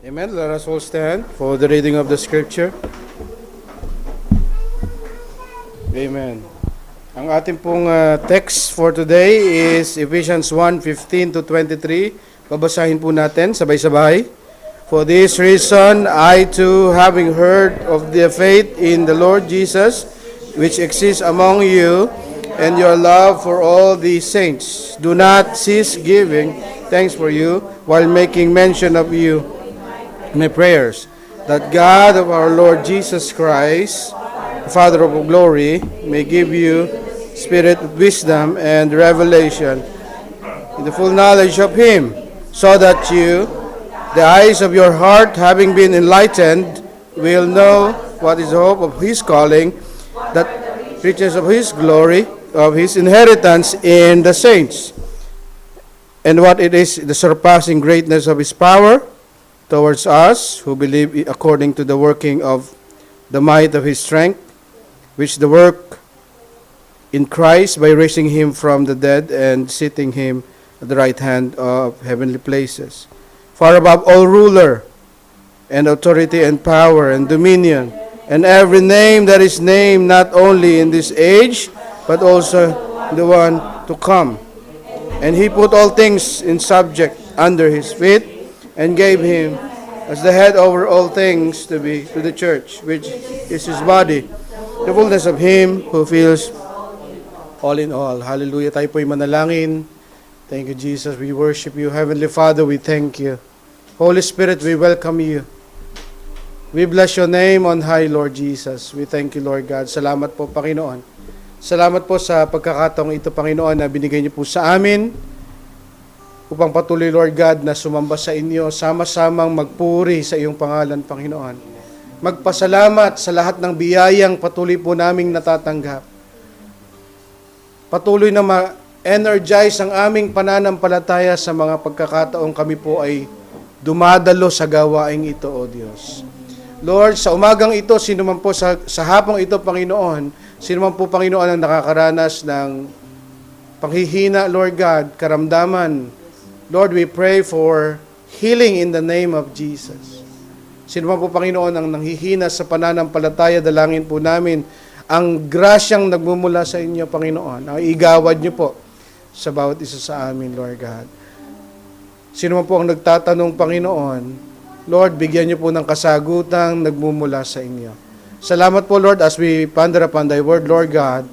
Amen. Let us all stand for the reading of the scripture. Amen. Ang ating pong text for today is Ephesians 1:15 to 23. Babasahin po natin sabay-sabay. For this reason, I too, having heard of the faith in the Lord Jesus, which exists among you, and your love for all the saints, do not cease giving thanks for you, while making mention of you my prayers, that God of our Lord Jesus Christ, the Father of glory, may give you spirit of wisdom and revelation in the full knowledge of Him, so that you, the eyes of your heart having been enlightened, will know what is the hope of His calling, that riches of His glory, of His inheritance in the saints, and what it is the surpassing greatness of His power towards us who believe, according to the working of the might of His strength, which the work in Christ by raising Him from the dead and seating Him at the right hand of heavenly places, far above all ruler and authority and power and dominion, and every name that is named, not only in this age, but also the one to come. And He put all things in subject under His feet, and gave Him as the head over all things to the church, which is His body, the fullness of Him who fills all in all. Hallelujah. Tayo po'y manalangin. Thank you, Jesus. We worship you. Heavenly Father, we thank you. Holy Spirit, we welcome you. We bless your name on high, Lord Jesus. We thank you, Lord God. Salamat po, Panginoon. Salamat po sa pagkakataong ito, Panginoon, na binigay niyo po sa amin, upang patuloy, Lord God, na sumamba sa inyo, sama-samang magpuri sa iyong pangalan, Panginoon. Magpasalamat sa lahat ng biyayang patuloy po naming natatanggap. Patuloy na ma-energize ang aming pananampalataya sa mga pagkakataong kami po ay dumadalo sa gawaing ito, O Diyos. Lord, sa umagang ito, sino man po sa hapong ito, Panginoon, sino man po, Panginoon, ang nakakaranas ng panghihina, Lord God, karamdaman, Lord, we pray for healing in the name of Jesus. Sino man po, Panginoon, ang nanghihina sa pananampalataya, dalangin po namin ang grasyang nagmumula sa inyo, Panginoon. Ang igawad niyo po sa bawat isa sa amin, Lord God. Sino man po ang nagtatanong, Panginoon, Lord, bigyan niyo po ng kasagutang nagmumula sa inyo. Salamat po, Lord, as we ponder upon thy word, Lord God.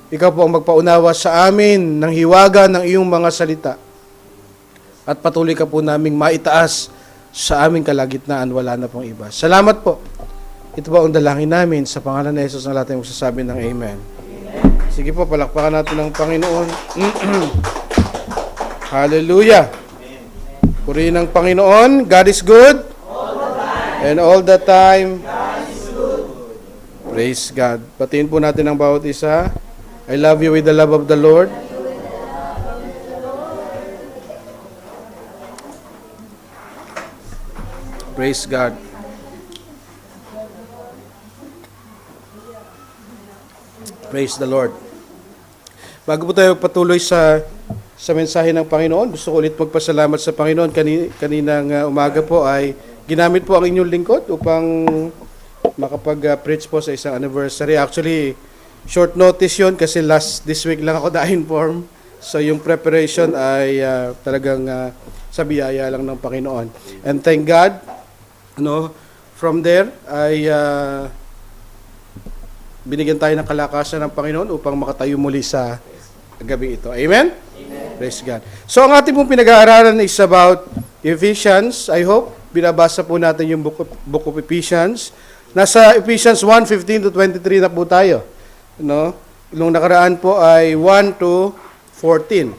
Ikaw po ang magpaunawa sa amin ng hiwaga ng iyong mga salita. At patuloy ka po naming maitaas sa aming kalagitnaan, wala na pong iba. Salamat po. Ito po ang dalangin namin sa pangalan ni Jesus, na lahat ay magsasabi ng Amen. Sige po, palakpakan natin ang Panginoon. Hallelujah. Purihin ang Panginoon. God is good. And all the time. God is good. Praise God. Batiin po natin ang bawat isa. I love you with the love of the Lord. Praise God. Praise the Lord. Bago po tayo patuloy sa mensahe ng Panginoon, gusto ko ulit magpasalamat sa Panginoon. Kaninang umaga po ay ginamit po ang inyong lingkod upang makapag-preach po sa isang anniversary. Actually, short notice yon kasi this week lang ako na-inform. So yung preparation ay talagang sa biyaya lang ng Panginoon. And thank God, from there ay binigyan tayo ng kalakasan ng Panginoon upang makatayo muli sa gabi ito. Amen? Amen. Praise God. So ang ating pong pinag-aaralan is about Ephesians. I hope binabasa po natin yung book of Ephesians. Nasa Ephesians 1:15 to 23 na po tayo. Nung nakaraan po ay 1 to 14.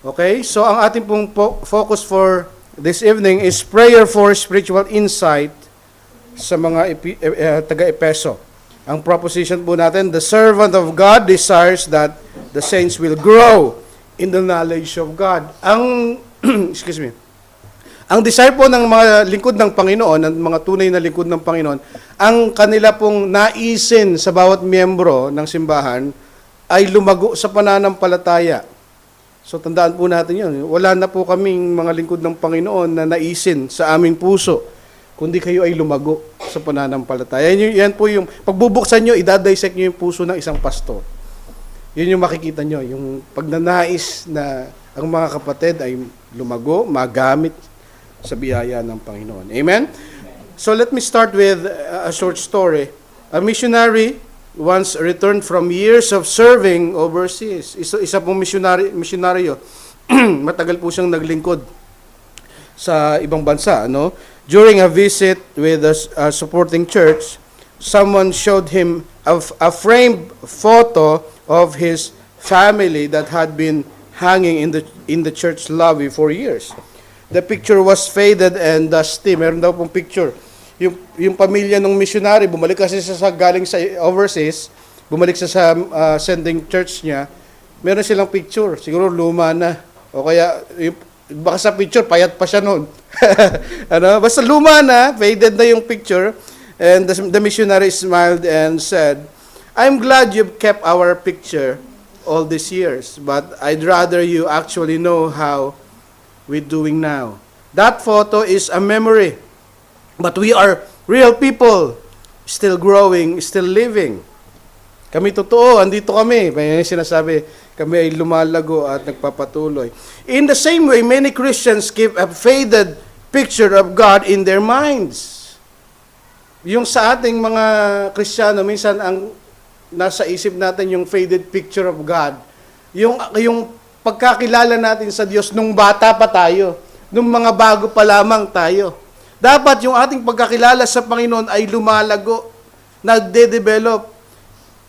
Okay? So ang ating pong focus for this evening is prayer for spiritual insight sa mga taga-Epeso. Ang proposition po natin, the servant of God desires that the saints will grow in the knowledge of God. Ang desire po ng mga lingkod ng Panginoon, ng mga tunay na lingkod ng Panginoon, ang kanila pong naisin sa bawat miyembro ng simbahan ay lumago sa pananampalataya. So tandaan po natin yun. Wala na po kaming mga lingkod ng Panginoon na naisin sa aming puso, kundi kayo ay lumago sa pananampalataya. Yan po yung, pagbubuksan nyo, idadissect nyo yung puso ng isang pastor. Yun yung makikita nyo, yung pagnanais na ang mga kapatid ay lumago, magamit sa biyaya ng Panginoon. Amen? So let me start with a short story. A missionary once returned from years of serving overseas. Isa pong misyonaryo. Matagal po siyang naglingkod sa ibang bansa. No? During a visit with a supporting church, someone showed him a framed photo of his family that had been hanging in the church lobby for years. The picture was faded and dusty. Meron daw pong picture. Yung pamilya ng missionary, bumalik kasi sa galing sa overseas, bumalik sa sending church niya, meron silang picture. Siguro luma na. O kaya, baka sa picture, payat pa siya noon. Basta luma na, faded na yung picture. And the missionary smiled and said, "I'm glad you've kept our picture all these years, but I'd rather you actually know how we're doing now. That photo is a memory, but we are real people, still growing, still living." Kami totoo, andito kami. May sinasabi, kami ay lumalago at nagpapatuloy. In the same way, many Christians keep a faded picture of God in their minds. Yung sa ating mga Kristiyano, minsan ang nasa isip natin yung faded picture of God. Yung pagkakilala natin sa Diyos nung bata pa tayo, nung mga bago pa lamang tayo. Dapat yung ating pagkakilala sa Panginoon ay lumalago, nagde-develop.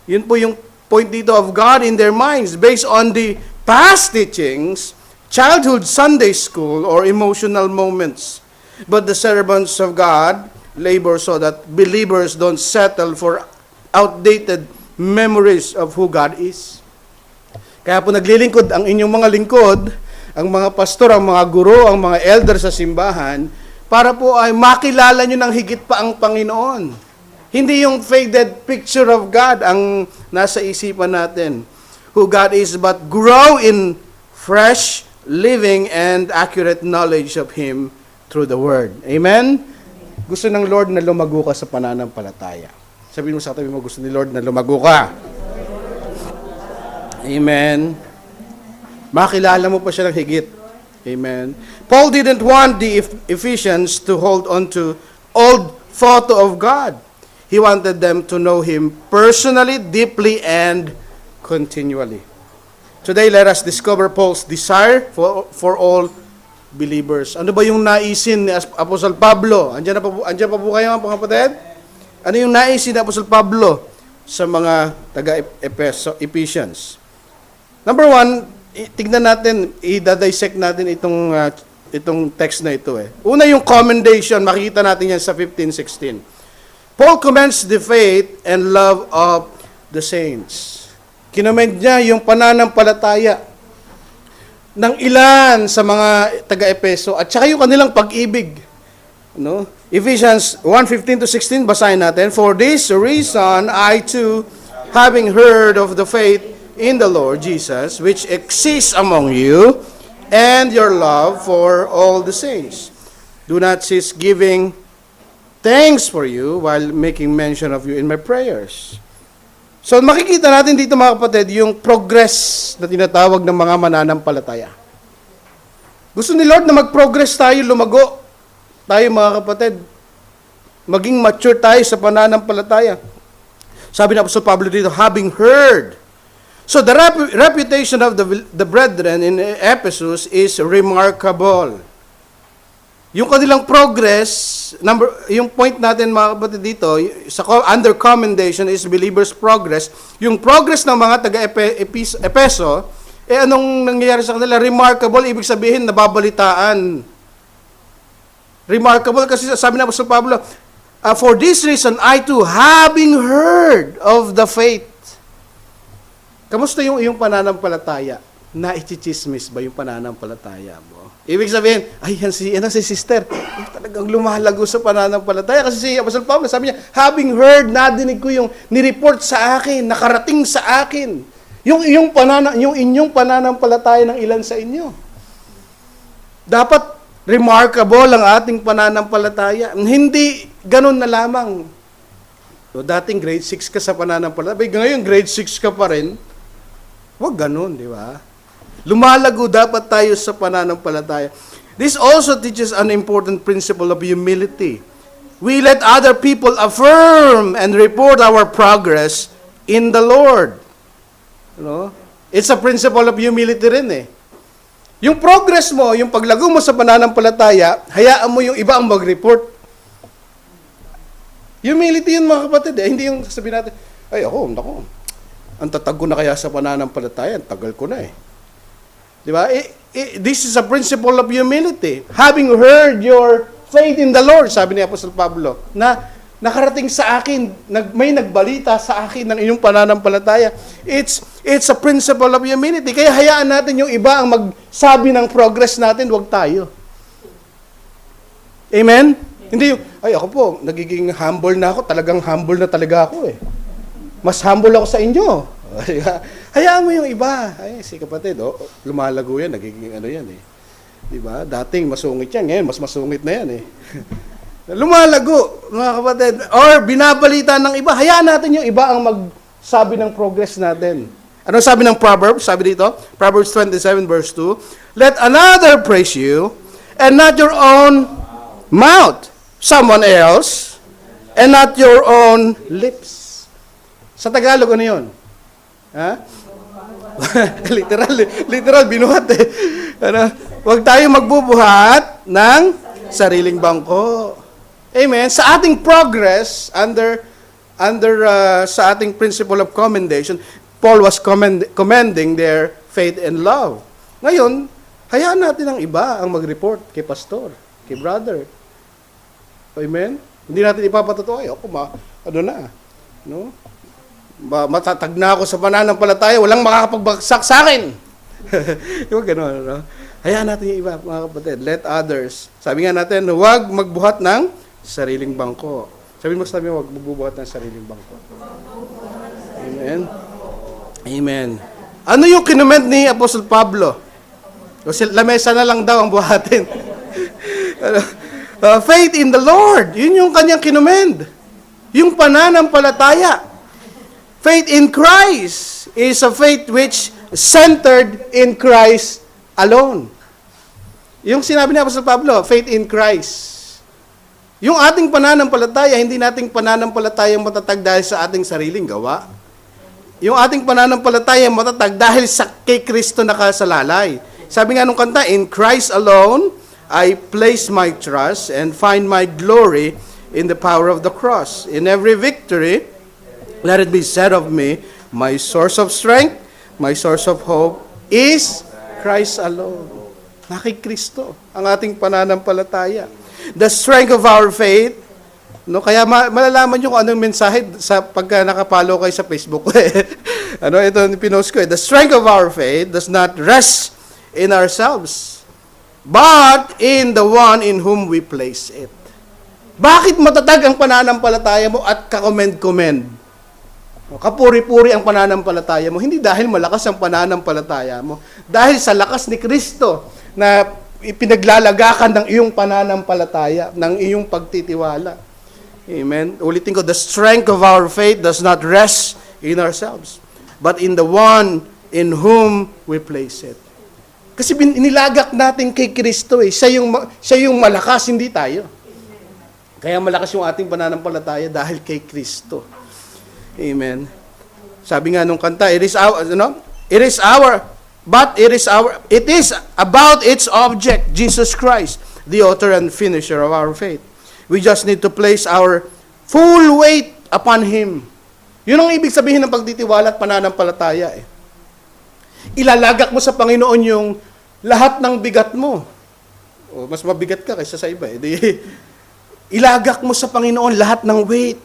Yun po yung point dito of God in their minds based on the past teachings, childhood Sunday school, or emotional moments. But the servants of God labor so that believers don't settle for outdated memories of who God is. Kaya po naglilingkod ang inyong mga lingkod, ang mga pastor, ang mga guro, ang mga elder sa simbahan, para po ay makilala nyo ng higit pa ang Panginoon. Hindi yung faded picture of God ang nasa isipan natin. Who God is, but grow in fresh, living, and accurate knowledge of Him through the Word. Amen? Gusto ng Lord na lumago ka sa pananampalataya. Sabihin mo sa katabi mo, gusto ni Lord na lumago ka. Amen. Makilala mo pa siya ng higit. Amen. Paul didn't want the Ephesians to hold on to old photo of God. He wanted them to know Him personally, deeply, and continually. Today, let us discover Paul's desire for all believers. Ano ba yung naisin ni Apostol Pablo? Andiyan pa po kayo mga kapatid? Ano yung naisin ni Apostol Pablo sa mga taga-Ephesians? Number one, tignan natin, i-dissect natin itong text na ito. Una yung commendation, makikita natin yan sa 15:16. Paul commends the faith and love of the saints. Kinommend niya yung pananampalataya ng ilan sa mga taga-Epeso at saka yung kanilang pag-ibig. No? Ephesians 1:15-16, basahin natin. For this reason, I too, having heard of the faith in the Lord Jesus, which exists among you, and your love for all the saints, do not cease giving thanks for you while making mention of you in my prayers. So makikita natin dito mga kapatid, yung progress na tinatawag ng mga mananampalataya. Gusto ni Lord na mag-progress tayo, lumago tayo mga kapatid. Maging mature tayo sa pananampalataya. Sabi na Apostol Pablo dito, having heard. So the reputation of the brethren in Ephesus is remarkable. Yung kanilang progress, yung point natin mga kapatid dito, under commendation is believers' progress. Yung progress ng mga taga-Epeso, anong nangyayari sa kanila? Remarkable, ibig sabihin, nababalitaan. Remarkable kasi sabi na Apostol Pablo, for this reason, I too, having heard of the faith. Kamusta yung pananampalataya? Na-ichismis ba yung pananampalataya mo? Ibig sabihin, yan si sister, talagang lumalago sa pananampalataya. Kasi si Apostol Pablo, sabi niya, having heard, nadinig ko yung nireport sa akin, nakarating sa akin. yung inyong pananampalataya ng ilan sa inyo. Dapat remarkable ang ating pananampalataya. Hindi ganun na lamang. So, dating grade 6 ka sa pananampalataya, ngayon grade 6 ka pa rin. Huwag ganun, di ba? Lumalago dapat tayo sa pananampalataya. This also teaches an important principle of humility. We let other people affirm and report our progress in the Lord. It's a principle of humility rin eh. Yung progress mo, yung paglago mo sa pananampalataya, hayaan mo yung iba ang mag-report. Humility yun mga kapatid eh. Hindi yung sabihin natin, ay ako, ang tatag ko na kaya sa pananampalataya, ang tagal ko na eh. Di ba? This is a principle of humility. Having heard your faith in the Lord, sabi ni Apostol Pablo, na nakarating sa akin, may nagbalita sa akin ng inyong pananampalataya. It's a principle of humility. Kaya hayaan natin yung iba ang magsabi ng progress natin, wag tayo. Amen? Hindi yung, ako po, nagiging humble na ako, talagang humble na talaga ako eh. Mas humble ako sa inyo. Hayaan mo yung iba. Ay, si kapatid, lumalago yan, nagiging yan eh. Diba? Dating masungit yan, ngayon mas masungit na yan eh. Lumalago, mga kapatid. Or binabalita ng iba. Hayaan natin yung iba ang magsabi ng progress natin. Ano sabi ng Proverbs? Sabi dito, Proverbs 27 verse 2, let another praise you and not your own mouth. Someone else and not your own lips. Sa Tagalog, ano yun? Ha? literal, binuhat eh. Huwag tayo magbubuhat ng sariling bangko. Amen. Sa ating progress, sa ating principle of commendation, Paul was commending their faith and love. Ngayon, hayaan natin ang iba ang mag-report kay pastor, kay brother. Amen? Hindi natin ipapatotoo, matatag na ako sa pananampalataya, walang makakapagbagsak sa akin. Yung gano'n, no? Hayaan natin yung iba, mga kapatid. Let others. Sabi nga natin, huwag magbuhat ng sariling bangko. Sabi mo, huwag magbubuhat ng sariling bangko. Amen? Amen. Ano yung kinument ni Apostol Pablo? Kasi lamesa na lang daw ang buhatin. Faith in the Lord. Yun yung kanyang kinumend. Yung pananampalataya. Faith in Christ is a faith which centered in Christ alone. Yung sinabi ni Apostol Pablo, faith in Christ. Yung ating pananampalataya, hindi nating pananampalatayang matatag dahil sa ating sariling gawa. Yung ating pananampalataya matatag dahil sa kay Kristo nakasalalay. Sabi nga nung kanta, in Christ alone, I place my trust and find my glory in the power of the cross. In every victory, let it be said of me, my source of strength, my source of hope is Christ alone. Kay Kristo ang ating pananampalataya. The strength of our faith, kaya malalaman nyo kung anong mensahe sa pagka nakapalo kayo sa Facebook. Ito pinost ko. The strength of our faith does not rest in ourselves, but in the one in whom we place it. Bakit matatag ang pananampalataya mo at kakomend-komend? Kapuri-puri ang pananampalataya mo. Hindi dahil malakas ang pananampalataya mo. Dahil sa lakas ni Kristo na ipinaglalagakan ng iyong pananampalataya, ng iyong pagtitiwala. Amen? Ulitin ko, the strength of our faith does not rest in ourselves, but in the one in whom we place it. Kasi inilagak natin kay Kristo eh. Siya yung malakas, hindi tayo. Kaya malakas yung ating pananampalataya dahil kay Kristo. Amen. Sabi nga nung kanta, it is about its object, Jesus Christ, the author and finisher of our faith. We just need to place our full weight upon Him. Yun ang ibig sabihin ng pagtitiwala at pananampalataya eh. Ilalagak mo sa Panginoon yung lahat ng bigat mo. Mas mabigat ka kaysa sa iba eh. Ilagak mo sa Panginoon lahat ng weight.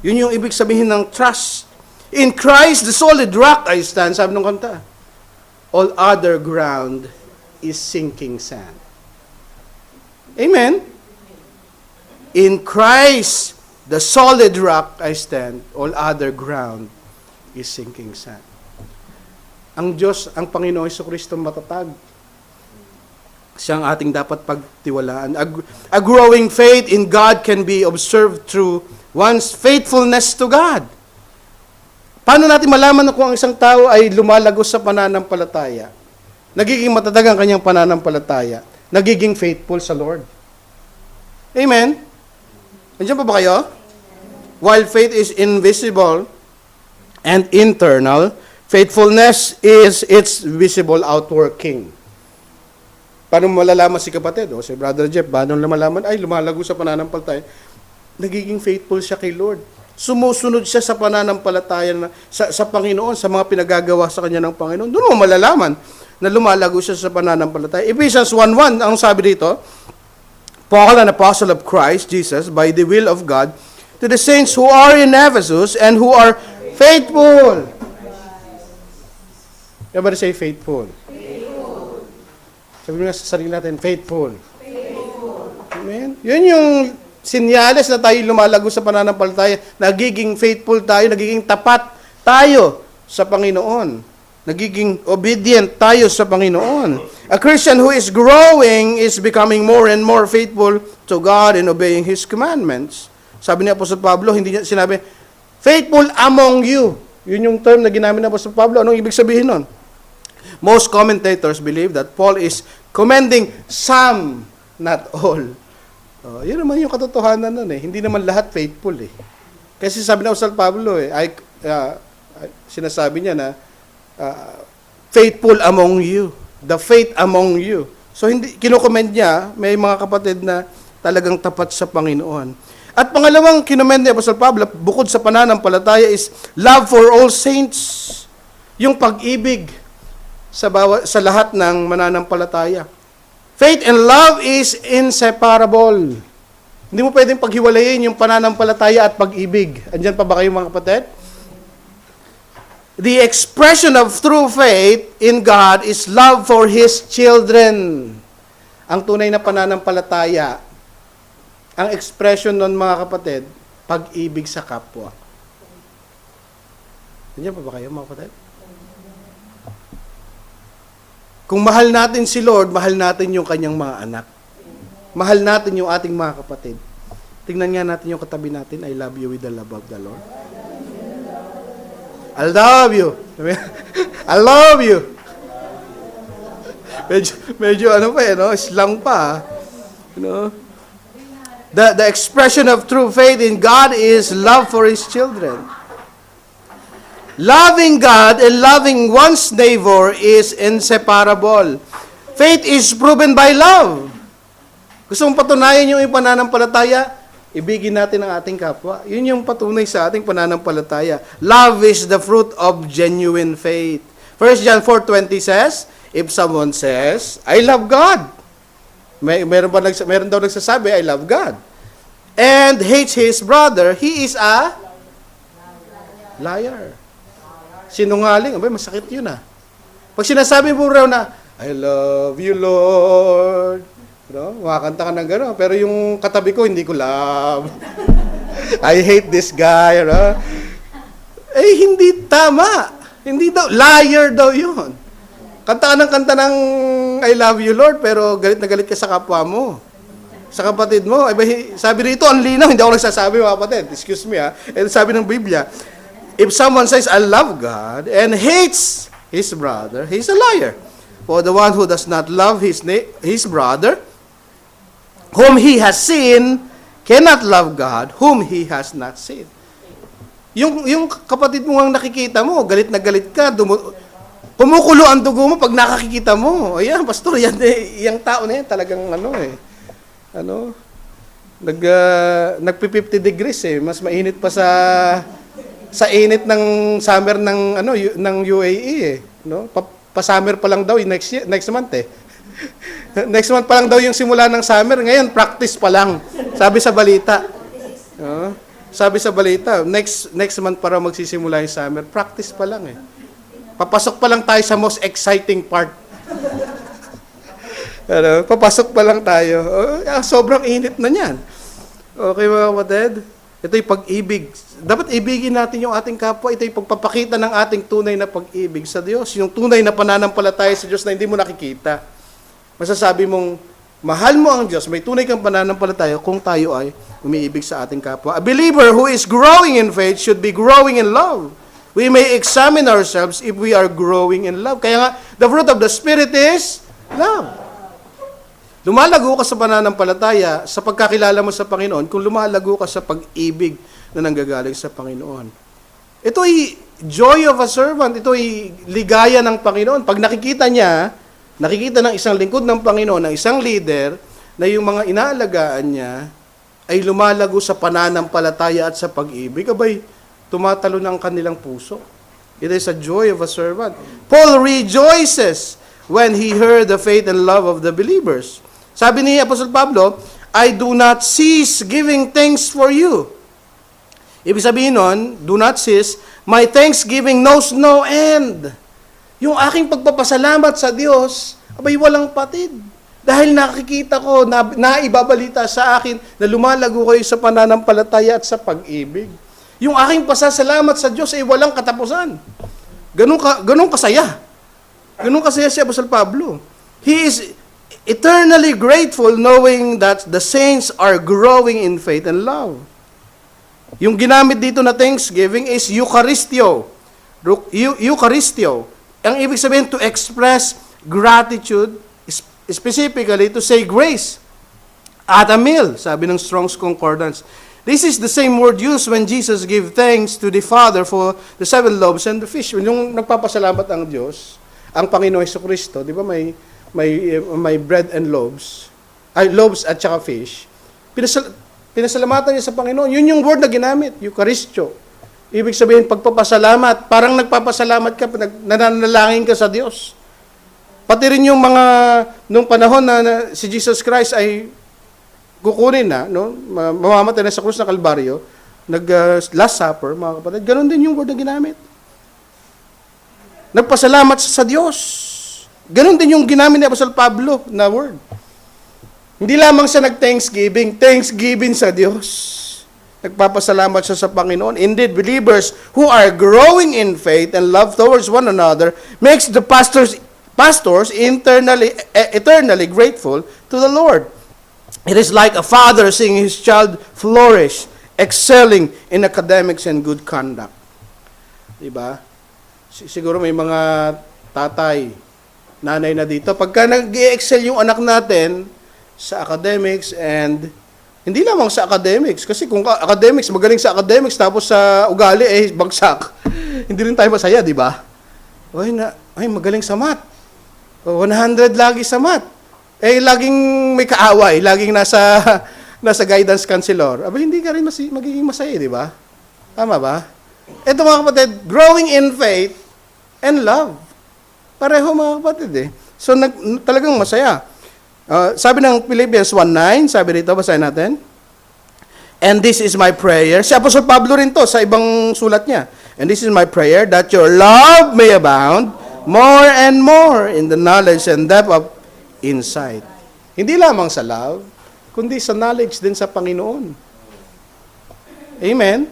Yun yung ibig sabihin ng trust. In Christ, the solid rock I stand, sabi nung kanta. All other ground is sinking sand. Amen? In Christ, the solid rock I stand, all other ground is sinking sand. Ang Diyos, ang Panginoong Jesucristo matatag. Siya ang ating dapat pagtiwalaan. A growing faith in God can be observed through one's faithfulness to God. Paano natin malaman kung ang isang tao ay lumalagos sa pananampalataya? Nagiging matatag ang kanyang pananampalataya. Nagiging faithful sa Lord. Amen? Nandiyan pa ba kayo? While faith is invisible and internal, faithfulness is its visible outworking. Paano malalaman si kapatid? O si Brother Jeff, paano malalaman? Ay, lumalago sa pananampalataya. Nagiging faithful siya kay Lord. Sumusunod siya sa pananampalataya sa Panginoon, sa mga pinagagawa sa kanya ng Panginoon. Doon mo malalaman na lumalago siya sa pananampalataya. Ephesians 1:1, ang sabi dito, Paul, an apostle of Christ Jesus, by the will of God, to the saints who are in Ephesus and who are faithful. Everybody say faithful. Sabi nga sa sarili natin, faithful. Amen? Yun yung sinyales na tayo lumalago sa pananampalataya. Nagiging faithful tayo, nagiging tapat tayo sa Panginoon. Nagiging obedient tayo sa Panginoon. A Christian who is growing is becoming more and more faithful to God and obeying His commandments. Sabi ni Apostol Pablo, hindi niya sinabi, faithful among you. Yun yung term na ginamit ni Apostol Pablo. Anong ibig sabihin nun? Most commentators believe that Paul is commending some, not all. Yun naman yung katotohanan nun eh. Hindi naman lahat faithful eh. Kasi sabi na Apostol Pablo sinasabi niya na faithful among you. The faith among you. So hindi kinokomment niya, may mga kapatid na talagang tapat sa Panginoon. At pangalawang kinoment ni Apostol Pablo, bukod sa pananampalataya is love for all saints. Yung pag-ibig sa lahat ng mananampalataya. Faith and love is inseparable. Hindi mo pwedeng paghiwalayin yung pananampalataya at pag-ibig. Andyan pa ba kayo mga kapatid? The expression of true faith in God is love for His children. Ang tunay na pananampalataya, ang expression nun mga kapatid, pag-ibig sa kapwa. Andyan pa ba kayo mga kapatid? Kung mahal natin si Lord, mahal natin yung kanyang mga anak. Mahal natin yung ating mga kapatid. Tingnan nga natin yung katabi natin, I love you with the love of the Lord. I love you. I love you. Medyo ano pa no? Slang pa. You know? The expression of true faith in God is love for His children. Loving God and loving one's neighbor is inseparable. Faith is proven by love. Gusto mong patunayan yung pananampalataya? Ibigin natin ang ating kapwa. Yun yung patunay sa ating pananampalataya. Love is the fruit of genuine faith. 1 John 4:20 says, if someone says, I love God. Meron daw nagsasabi, I love God. And hates his brother, he is a liar. Sinungaling, masakit yun ah. Pag sinasabi mo raw na, I love you, Lord. Makakanta ka ng gano'n. Pero yung katabi ko, hindi ko love. I hate this guy. Hindi tama. Hindi daw. Liar daw yun. Kanta ka ng I love you, Lord, pero galit na galit ka sa kapwa mo. Sa kapatid mo. Sabi rito, ang linaw. Hindi ako nagsasabi, mga kapatid. Excuse me ha. Sabi ng Biblia, if someone says, I love God, and hates his brother, he's a liar. For the one who does not love his brother, whom he has seen, cannot love God, whom he has not seen. Yung kapatid mo ang nakikita mo, galit na galit ka, kumukulo ang dugo mo pag nakakikita mo. Ayan, pastor, yung tao na yan talagang nagpi-50 degrees eh. Mas mainit pa sa init ng summer ng UAE eh, no? Pa-summer pa lang daw next month eh. Next month pa lang daw yung simula ng summer, ngayon practice pa lang. Sabi sa balita. Sabi sa balita, next month para magsisimula yung summer, practice pa lang eh. Papasok pa lang tayo sa most exciting part. Papasok pa lang tayo. Sobrang init na niyan. Okay mga kapatid? Ito'y pag-ibig. Dapat ibigin natin yung ating kapwa. Ito'y pagpapakita ng ating tunay na pag-ibig sa Diyos. Yung tunay na pananampalataya sa Diyos na hindi mo nakikita. Masasabi mong, mahal mo ang Diyos, may tunay kang pananampalataya kung tayo ay umiibig sa ating kapwa. A believer who is growing in faith should be growing in love. We may examine ourselves if we are growing in love. Kaya nga, the fruit of the Spirit is love. Lumalago ka sa pananampalataya sa pagkakilala mo sa Panginoon kung lumalago ka sa pag-ibig na nanggagaling sa Panginoon. Ito ay joy of a servant. Ito ay ligaya ng Panginoon. Pag nakikita ng isang lingkod ng Panginoon, ng isang leader, na yung mga inaalagaan niya ay lumalago sa pananampalataya at sa pag-ibig, abay, tumatalo ng kanilang puso. It is a joy of a servant. Paul rejoices when he heard the faith and love of the believers. Sabi ni Apostle Pablo, I do not cease giving thanks for you. Ibig sabihin nun, do not cease, my thanksgiving knows no end. Yung aking pagpapasalamat sa Diyos, abay walang patid. Dahil nakikita ko, naibabalita sa akin na lumalago kayo sa pananampalataya at sa pag-ibig. Yung aking pasasalamat sa Diyos ay walang katapusan. Ganun kasaya. Ganun kasaya si Apostle Pablo. He is eternally grateful knowing that the saints are growing in faith and love. Yung ginamit dito na thanksgiving is Eucharistio. Eucharistio. Ang ibig sabihin to express gratitude, specifically to say grace. At a meal, sabi ng Strong's Concordance. This is the same word used when Jesus gave thanks to the Father for the 7 loaves and the fish. Yung nagpapasalamat ang Diyos, ang Panginoong Jesucristo, di ba may bread and loaves, loaves at saka fish. Pinasalamatan niya sa Panginoon. Yun yung word na ginamit, Eucharistio. Ibig sabihin, pagpapasalamat, parang nagpapasalamat ka, nananalangin ka sa Diyos. Pati rin yung mga, nung panahon na si Jesus Christ ay kukunin na, no? Mamamatay na sa krus ng Kalbaryo, Last Supper, mga kapatid, ganun din yung word na ginamit. Nagpasalamat sa Diyos. Ganun din yung ginamit ni Apostle Pablo na word. Hindi lamang siya nag-thanksgiving sa Diyos. Nagpapasalamat siya sa Panginoon. Indeed, believers who are growing in faith and love towards one another makes the pastors eternally grateful to the Lord. It is like a father seeing his child flourish, excelling in academics and good conduct. Diba? Siguro may mga tatay, nanay na dito. Pagka nag-excel yung anak natin sa academics and hindi lamang sa academics, kasi kung academics, magaling sa academics, tapos sa ugali, bagsak. Hindi rin tayo masaya, di ba? Ay, magaling sa math. 100 lagi sa math. Laging may kaaway, laging nasa guidance counselor. Hindi ka rin magiging masaya, di ba? Tama ba? Ito mga kapatid, growing in faith and love. Pareho mga kapatid So talagang masaya. Sabi ng Philippians 1:9, sabi rito, basahin natin. And this is my prayer. Si Apostle Pablo rin to sa ibang sulat niya. And this is my prayer, that your love may abound more and more in the knowledge and depth of insight. Hindi lamang sa love, kundi sa knowledge din sa Panginoon. Amen?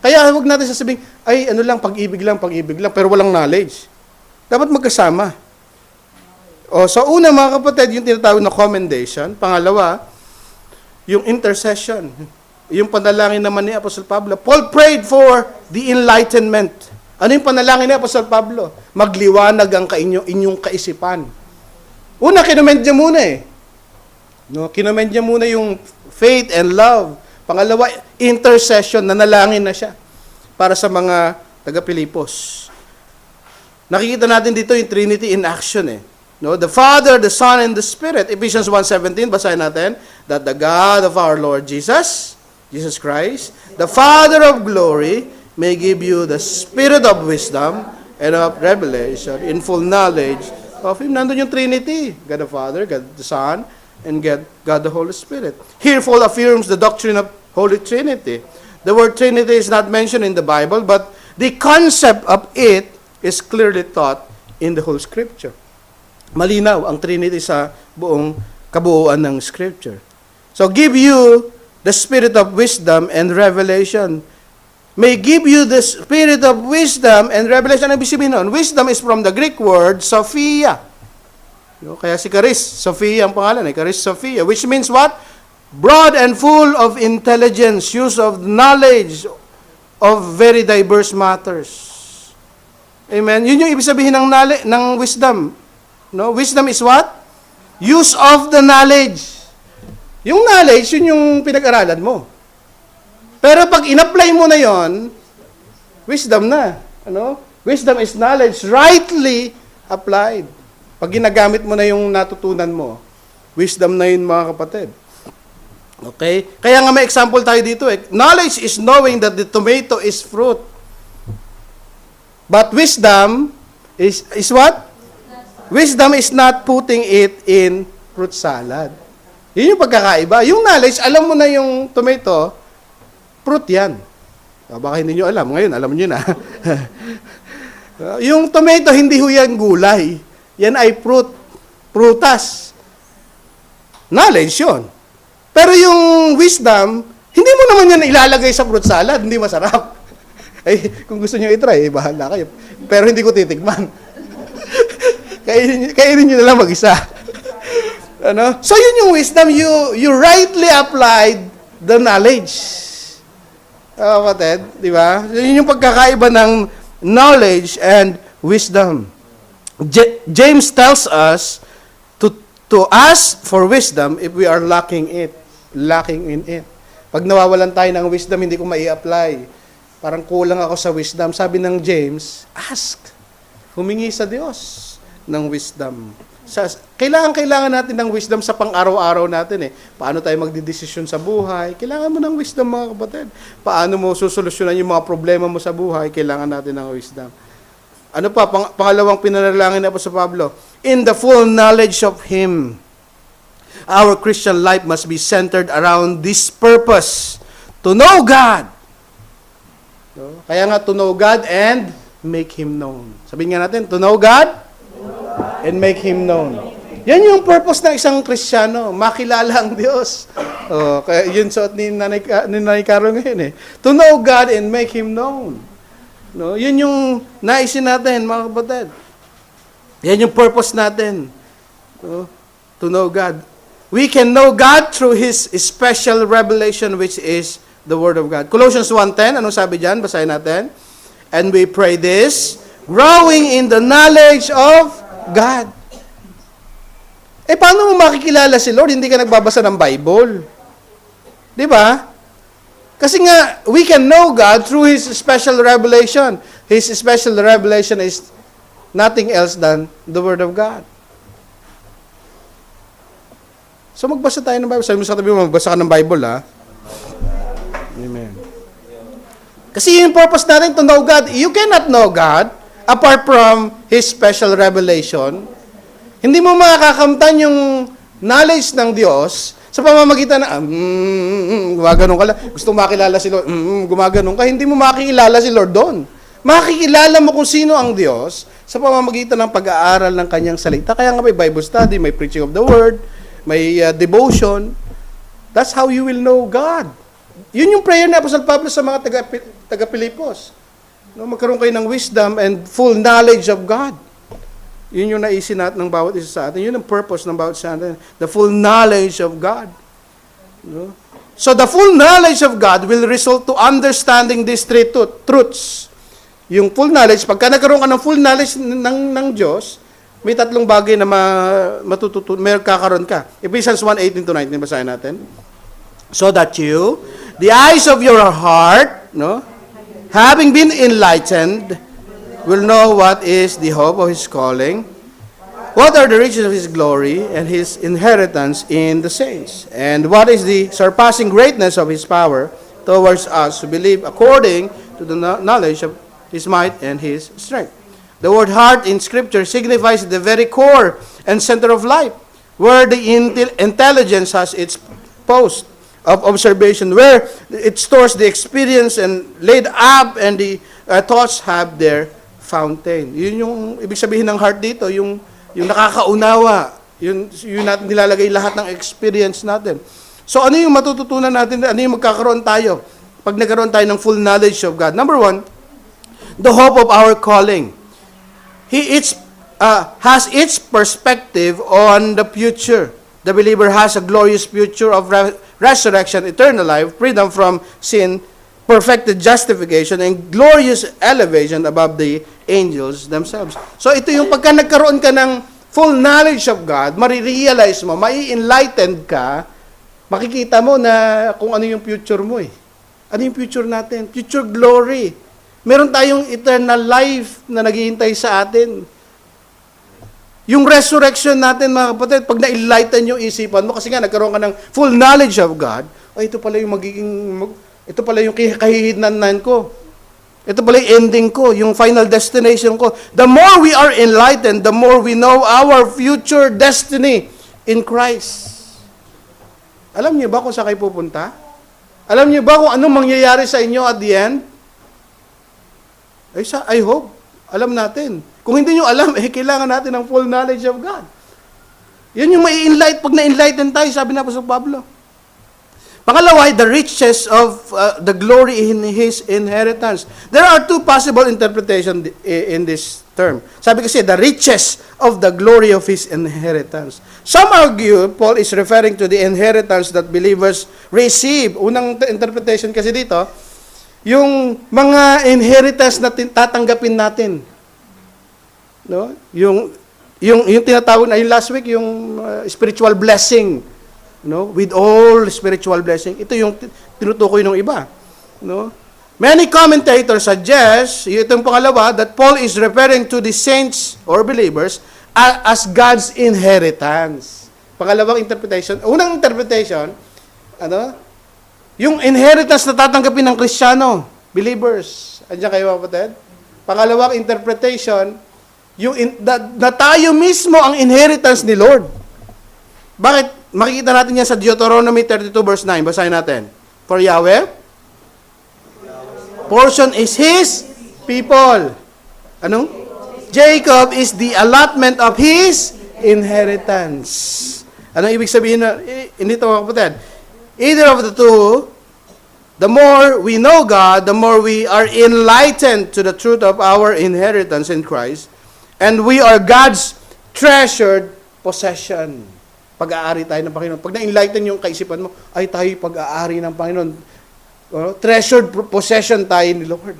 Kaya huwag natin sasabihin, pag-ibig lang, pero walang knowledge. Dapat magkasama. Sa una mga kapatid, yung tinatawag na commendation. Pangalawa, yung intercession. Yung panalangin naman ni Apostle Pablo. Paul prayed for the enlightenment. Ano yung panalangin ni Apostle Pablo? Magliwanag ang inyong kaisipan. Una, kinoment niya muna Kinoment niya muna yung faith and love. Pangalawa, intercession, nanalangin na siya para sa mga taga-Pilipos. Nakikita natin dito yung Trinity in action No, the Father, the Son, and the Spirit. Ephesians 1:17, basahin natin. That the God of our Lord Jesus Christ, the Father of glory, may give you the spirit of wisdom and of revelation in full knowledge of Him. Nandun yung Trinity. God the Father, God the Son, and God the Holy Spirit. Here Paul affirms the doctrine of Holy Trinity. The word Trinity is not mentioned in the Bible, but the concept of it is clearly taught in the whole Scripture. Malinaw ang Trinity sa buong kabuuan ng Scripture. So, give you the spirit of wisdom and revelation. May give you the spirit of wisdom and revelation. Ano ibig sabihin nun? Wisdom is from the Greek word, Sophia. Kaya si Charis, Sophia ang pangalan, Charis Sophia, which means what? Broad and full of intelligence, use of knowledge of very diverse matters. Amen? Yun yung ibig sabihin ng wisdom. No? Wisdom is what? Use of the knowledge. Yung knowledge, yun yung pinag-aralan mo. Pero pag in-apply mo na yon, wisdom na. Ano? Wisdom is knowledge rightly applied. Pag ginagamit mo na yung natutunan mo, wisdom na yun, mga kapatid. Okay? Kaya nga may example tayo dito eh. Knowledge is knowing that the tomato is fruit. But wisdom is what? Wisdom is not putting it in fruit salad. Yun yung pagkakaiba. Yung knowledge, alam mo na yung tomato, fruit yan. Baka hindi nyo alam. Ngayon, alam nyo na. Yung tomato, hindi ho yan gulay. Yan ay fruit. Prutas. Knowledge yun. Pero yung wisdom, hindi mo naman yan ilalagay sa fruit salad. Hindi masarap. Kung gusto nyo itry, bahala kayo. Pero hindi ko titikman. Kainin nyo na lang mag-isa. Ano? So yun yung wisdom. You rightly applied the knowledge. Kapatid, di ba? Yun yung pagkakaiba ng knowledge and wisdom. James tells us to ask for wisdom if we are lacking in it. Pag nawawalan tayo ng wisdom, hindi ko mai-apply. Parang kulang ako sa wisdom. Sabi ng James, ask. Humingi sa Diyos ng wisdom. Kailangan natin ng wisdom sa pang-araw-araw natin eh. Paano tayo magdidesisyon sa buhay? Kailangan mo ng wisdom, mga kapatid. Paano mo susolusyonan yung mga problema mo sa buhay? Kailangan natin ng wisdom. Ano pa? Pangalawang pinanalangin na po sa Pablo. In the full knowledge of Him, our Christian life must be centered around this purpose. To know God. Kaya nga, to know God and make Him known. Sabihin nga natin, to know God and make Him known. Yan yung purpose ng isang Kristiyano, makilala ang Diyos. Kaya yun suot ni Nanay Carol ngayon eh. To know God and make Him known. No, yun yung naisin natin, mga kapatid. Yan yung purpose natin. To know God. We can know God through His special revelation, which is the Word of God. Colossians 1:10, anong sabi dyan? Basahin natin. And we pray this, growing in the knowledge of God. Paano mo makikilala si Lord? Hindi ka nagbabasa ng Bible. Di ba? Kasi nga, we can know God through His special revelation. His special revelation is nothing else than the Word of God. So magbasa tayo ng Bible. Sabi mo sa tabi mo, magbasa ka ng Bible, ha? Amen. Kasi yung purpose natin to know God, you cannot know God apart from His special revelation. Hindi mo makakamtan yung knowledge ng Diyos sa pamamagitan na, gumaganon ka lang. Gusto makilala si Lord, gumaganon ka. Hindi mo makikilala si Lord doon. Makikilala mo kung sino ang Diyos sa pamamagitan ng pag-aaral ng Kanyang salita. Kaya nga may Bible study, may preaching of the Word, may devotion. That's how you will know God. Yun yung prayer ni Apostle Pablo sa mga taga-Pilipos. Magkaroon kayo ng wisdom and full knowledge of God. Yun yung naisin natin ng bawat isa sa atin. Yun ang purpose ng bawat isa natin. The full knowledge of God. So the full knowledge of God will result to understanding these three truths. Yung full knowledge, pagka nagkaroon ka ng full knowledge ng Diyos, may tatlong bagay na may kakaroon ka. Ephesians 1:18-19, basahin natin. So that you, the eyes of your heart, having been enlightened, will know what is the hope of His calling, what are the riches of His glory, and His inheritance in the saints, and what is the surpassing greatness of His power towards us who believe according to the knowledge of His might and His strength. The word heart in Scripture signifies the very core and center of life, where the intelligence has its post of observation, where it stores the experience and laid up, and the thoughts have their fountain. Yun yung ibig sabihin ng heart dito, yung nakakaunawa, yun natin nilalagay lahat ng experience natin. So ano yung matututunan natin? Ano yung magkakaroon tayo? Pag nagkaroon tayo ng full knowledge of God. Number one, the hope of our calling. Has its perspective on the future. The believer has a glorious future of resurrection, eternal life, freedom from sin, perfected justification, and glorious elevation above the angels themselves. So ito yung pagka nagkaroon ka ng full knowledge of God, marirealize mo, mai-enlightened ka, makikita mo na kung ano yung future mo eh. Ano yung future natin? Future glory. Meron tayong eternal life na naghihintay sa atin. Yung resurrection natin, mga kapatid, pag na-enlighten yung isipan mo, kasi nga nagkaroon ka ng full knowledge of God, ito pala yung ito pala yung kahihinanan ko. Ito pala yung ending ko, yung final destination ko. The more we are enlightened, the more we know our future destiny in Christ. Alam niyo ba kung saan kayo pupunta? Alam niyo ba kung anong mangyayari sa inyo at the end? I hope. Alam natin. Kung hindi nyo alam, kailangan natin ng full knowledge of God. Yan yung mai-enlighten. Pag na-enlighten tayo, sabi na Apostol Pablo. Pangalawa, the riches of the glory in His inheritance. There are two possible interpretations in this term. Sabi kasi, the riches of the glory of His inheritance. Some argue, Paul is referring to the inheritance that believers receive. Unang interpretation kasi dito, yung mga inheritance na tatanggapin natin. No? Yung tinatawag na yung last week, yung spiritual blessing. No? With all spiritual blessing. Ito yung tinutukoy ng iba. No? Many commentators suggest, itong pangalawa, that Paul is referring to the saints or believers as God's inheritance. Pangalawang interpretation. Unang interpretation, yung inheritance na tatanggapin ng Kristiyano, believers. Andiyan kayo, kapatid? Pangalawang interpretation, na tayo mismo ang inheritance ni Lord. Bakit? Makikita natin yan sa Deuteronomy 32 verse 9. Basahin natin. For Yahweh, portion is His people. Anong? Jacob is the allotment of His inheritance. Anong ibig sabihin na, nito mga kapatid? Either of the two, the more we know God, the more we are enlightened to the truth of our inheritance in Christ, and we are God's treasured possession. Pag-aari tayo ng Panginoon. Pag na-enlighten yung kaisipan mo, ay tayo pag-aari ng Panginoon. Treasured possession tayo ni Lord.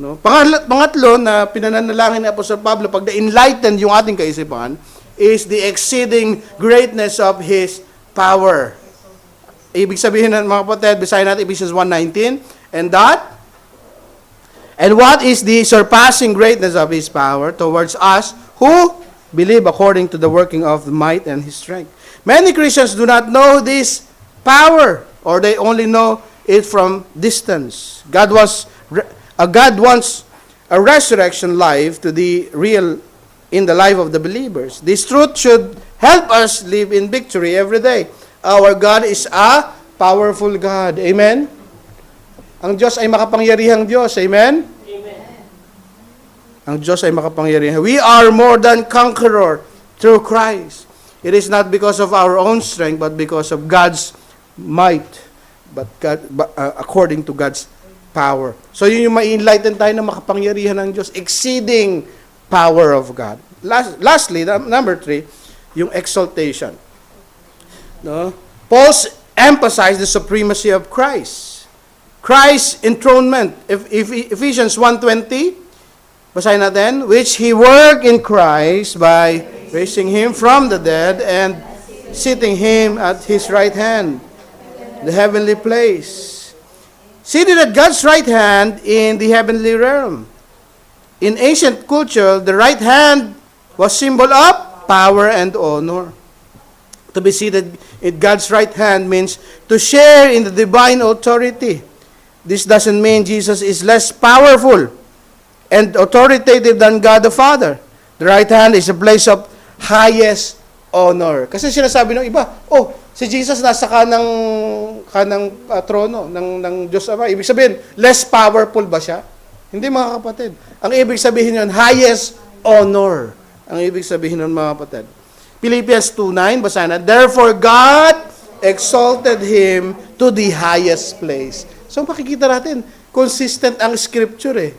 No? Pangatlo na pinananalangin ni Apostol Pablo, pag na-enlighten yung ating kaisipan, is the exceeding greatness of His power. Ibig sabihin ng mga kapatid, basahin natin Ephesians 1:19, and what is the surpassing greatness of His power towards us who believe according to the working of the might and His strength. Many Christians do not know this power, or they only know it from distance. God wants a resurrection life to the real in the life of the believers. This truth should help us live in victory every day. Our God is a powerful God. Amen? Ang Diyos ay makapangyarihang Diyos. Amen? Ang Diyos ay makapangyarihan. We are more than conqueror through Christ. It is not because of our own strength, but because of God's might, according to God's power. So yun yung ma-enlighten tayo na makapangyarihan ng Diyos, exceeding power of God. Lastly, number 3, yung exaltation. No? Paul's emphasized the supremacy of Christ. Christ's enthronement. Ephesians 1:20, basahin natin, which He worked in Christ by raising Him from the dead and sitting Him at His right hand, the heavenly place. Seated at God's right hand in the heavenly realm. In ancient culture, the right hand was symbol of power and honor. To be seated at God's right hand means to share in the divine authority. This doesn't mean Jesus is less powerful and authoritative than God the Father. The right hand is a place of highest honor. Kasi sinasabi ng iba, si Jesus nasa kanang trono ng Diyos Ama. Ibig sabihin, less powerful ba siya? Hindi, mga kapatid. Ang ibig sabihin nun, highest honor. Ang ibig sabihin nun, mga kapatid. Philippians 2:9, basahin na, therefore God exalted Him to the highest place. So makikita natin, consistent ang scripture eh.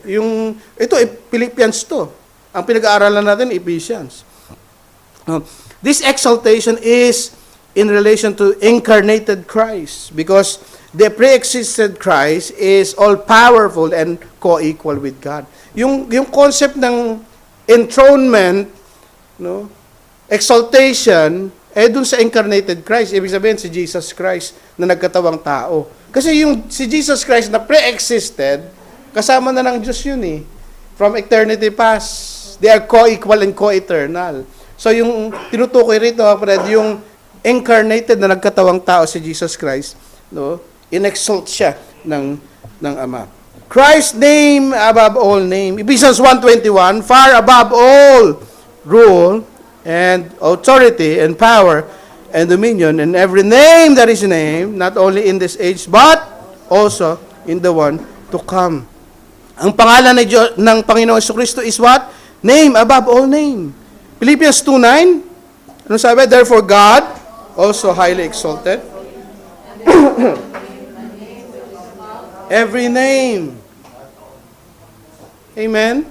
Ito, Philippians to. Ang pinag-aaralan natin, Ephesians. This exaltation is in relation to incarnated Christ because the pre-existed Christ is all-powerful and co-equal with God. Yung concept ng enthronement, no, exaltation, dun sa incarnated Christ, ibig sabihin si Jesus Christ na nagkatawang tao. Kasi si Jesus Christ na pre-existed, kasama na ng Diyos yun eh. From eternity past, they are co-equal and co-eternal. So yung tinutukoy rito, yung incarnated na nagkatawang tao si Jesus Christ, no, in-exalt siya ng Ama. Christ's name above all name. Ephesians 1:21, far above all rule and authority and power and dominion and every name that is named, not only in this age, but also in the one to come. Ang pangalan ng Panginoong Jesucristo is what? Name above all name. Philippians 2:9, ano sabi? Therefore God also highly exalted every name. Amen?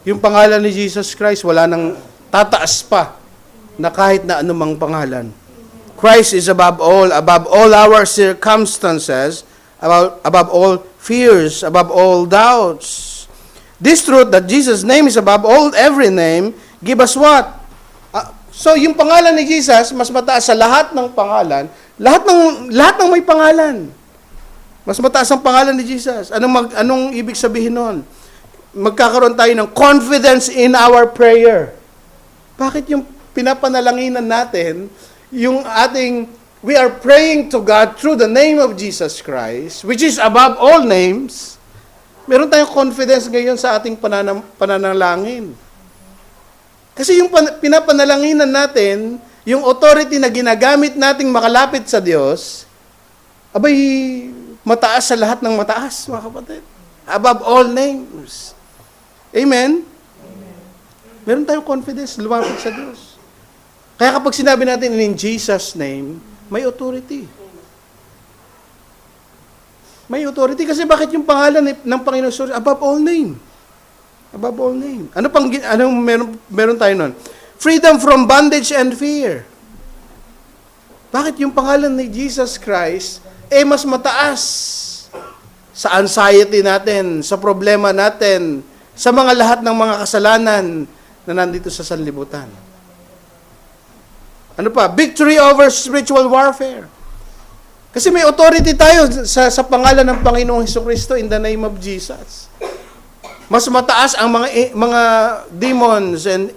Yung pangalan ni Jesus Christ, wala nang tataas pa na kahit na anumang pangalan. Christ is above all our circumstances, above all fears, above all doubts. This truth that Jesus' name is above all every name, give us what? So yung pangalan ni Jesus, mas mataas sa lahat ng pangalan, lahat ng may pangalan. Mas mataas ang pangalan ni Jesus. Anong ibig sabihin nun? Magkakaroon tayo ng confidence in our prayer. Bakit yung pinapanalanginan natin, we are praying to God through the name of Jesus Christ, which is above all names, meron tayong confidence ngayon sa ating pananalangin. Kasi yung pinapanalanginan natin, yung authority na ginagamit nating makalapit sa Diyos, mataas sa lahat ng mataas, mga kapatid. Above all names. Amen? Meron tayong confidence, lumapit sa Diyos. Kaya kapag sinabi natin in Jesus' name, may authority. May authority kasi bakit yung pangalan ng Panginoon Jesus above all name? Above all name. Anong meron tayo nun? Freedom from bondage and fear. Bakit yung pangalan ni Jesus Christ mas mataas sa anxiety natin, sa problema natin, sa mga lahat ng mga kasalanan na nandito sa sanlibutan. Ano pa? Victory over spiritual warfare. Kasi may authority tayo sa pangalan ng Panginoong Jesucristo in the name of Jesus. Mas mataas ang mga demons and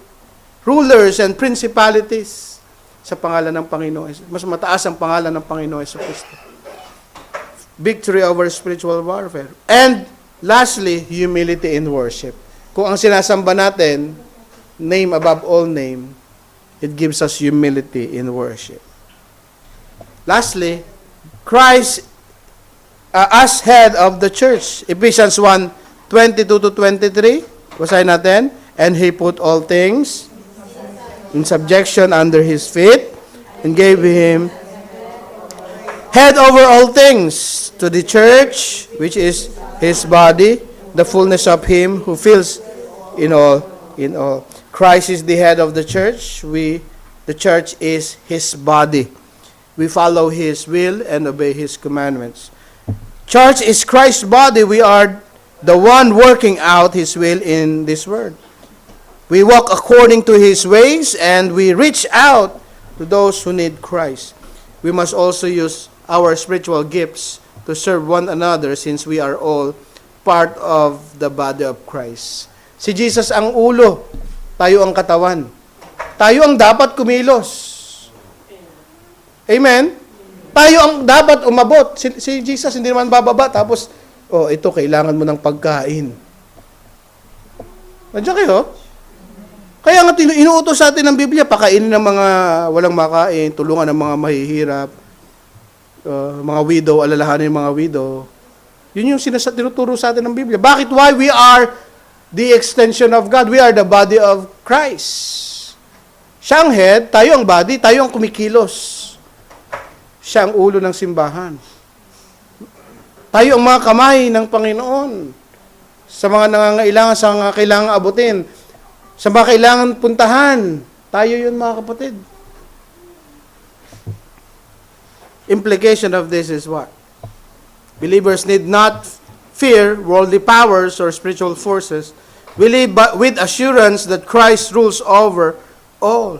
rulers and principalities sa pangalan ng Panginoon. Mas mataas ang pangalan ng Panginoong Jesucristo. Victory over spiritual warfare. And lastly, humility in worship. Kung ang sinasamba natin, name above all name, it gives us humility in worship. Lastly, Christ as head of the church. Ephesians 1:22-23. Basahin natin. And He put all things in subjection under His feet and gave Him head over all things to the church, which is His body, the fullness of Him who fills in all. Christ is the head of the church. The church is His body. We follow His will and obey His commandments. Church is Christ's body. We are the one working out His will in this world. We walk according to His ways and we reach out to those who need Christ. We must also use our spiritual gifts to serve one another since we are all part of the body of Christ. Si Jesus ang ulo, tayo ang katawan. Tayo ang dapat kumilos. Amen? Tayo ang dapat umabot. Si Jesus hindi naman bababa, tapos, ito, kailangan mo ng pagkain. Nandiyan kayo? Kaya nga inuutos sa atin ng Biblia, pakainin ng mga walang makain, tulungan ng mga mahihirap, mga widow, alalahanin ng mga widow. Yun yung tinuturo sa atin ng Biblia. Bakit? Why? We are the extension of God. We are the body of Christ. Siya ang head, tayo ang body, tayo ang kumikilos. Siya ang ulo ng simbahan. Tayo ang mga kamay ng Panginoon. Sa mga nangangailangan, sa mga kailangan abutin, sa mga kailangan puntahan, tayo yun mga kapatid. Implication of this is what? Believers need not fear worldly powers or spiritual forces. We live with assurance that Christ rules over all.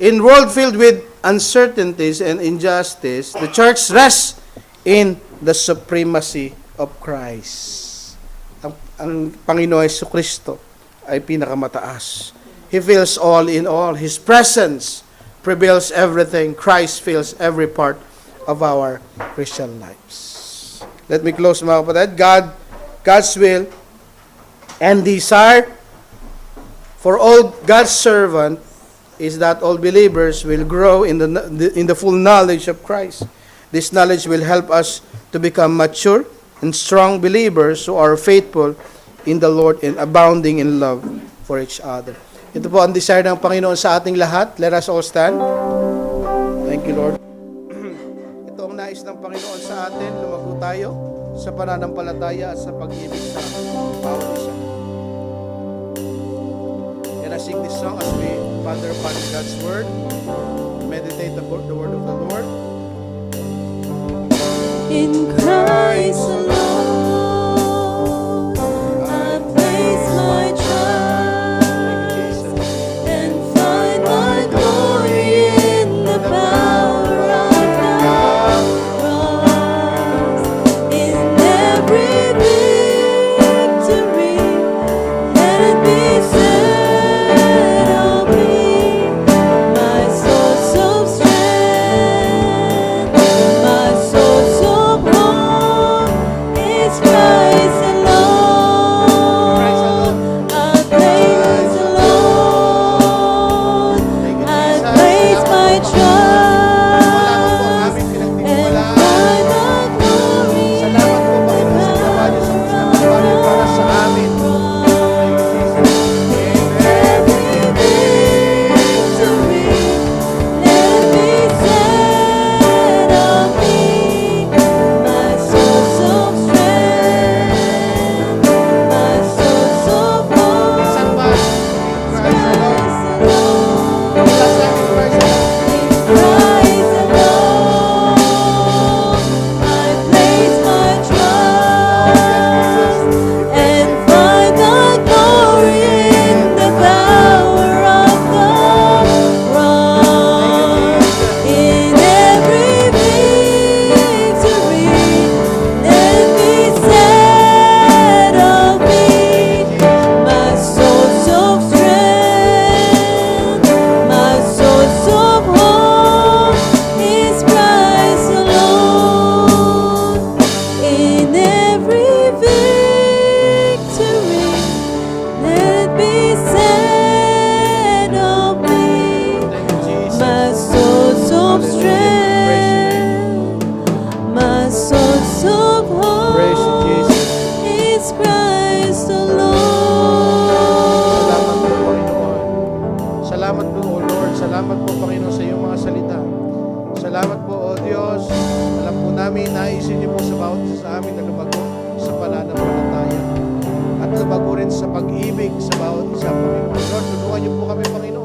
In world filled with uncertainties and injustice, the church rests in the supremacy of Christ. Ang Panginoon Jesucristo ay pinakamataas. He fills all in all. His presence prevails everything. Christ fills every part of our Christian lives. Let me close mga kapatid. God's will and desire for all God's servant is that all believers will grow in the full knowledge of Christ. This knowledge will help us to become mature and strong believers who are faithful in the Lord and abounding in love for each other. Ito po ang desire ng Panginoon sa ating lahat. Let us all stand. Thank you, Lord. Ito ang nais ng Panginoon sa atin. Lumago tayo sa pananampalataya at sa pag-ibig sa bawat isa. And I sing this song as we ponder upon God's Word, meditate the Word of the Lord. In Christ alone, I place my trust and find my glory in the power of God's cross. In every victory, let it be said of me, my source of strength, my source of hope is Christ alone. I praise alone. I place my trust and find the glory Salamat po, Panginoon, sa ginawa niyo sa Kalbaryo para sa amin. Saan ba? Christ alone. Wala sa akin, Christ alone. In every victory, let it be said of me, my source of strength, my source of Praise you, hope Jesus. is Christ Salamat po, alone. Panginoon. Salamat po, O Lord. Salamat po, Panginoon, sa iyong mga salita. Salamat po, O Diyos. Alam po namin, naisin niyo po sa bawat isa sa amin na lumago sa pananampalataya. At lumago rin sa pag-ibig sa bawat isa, Panginoon. Lord, tulungan niyo po kami, Panginoon.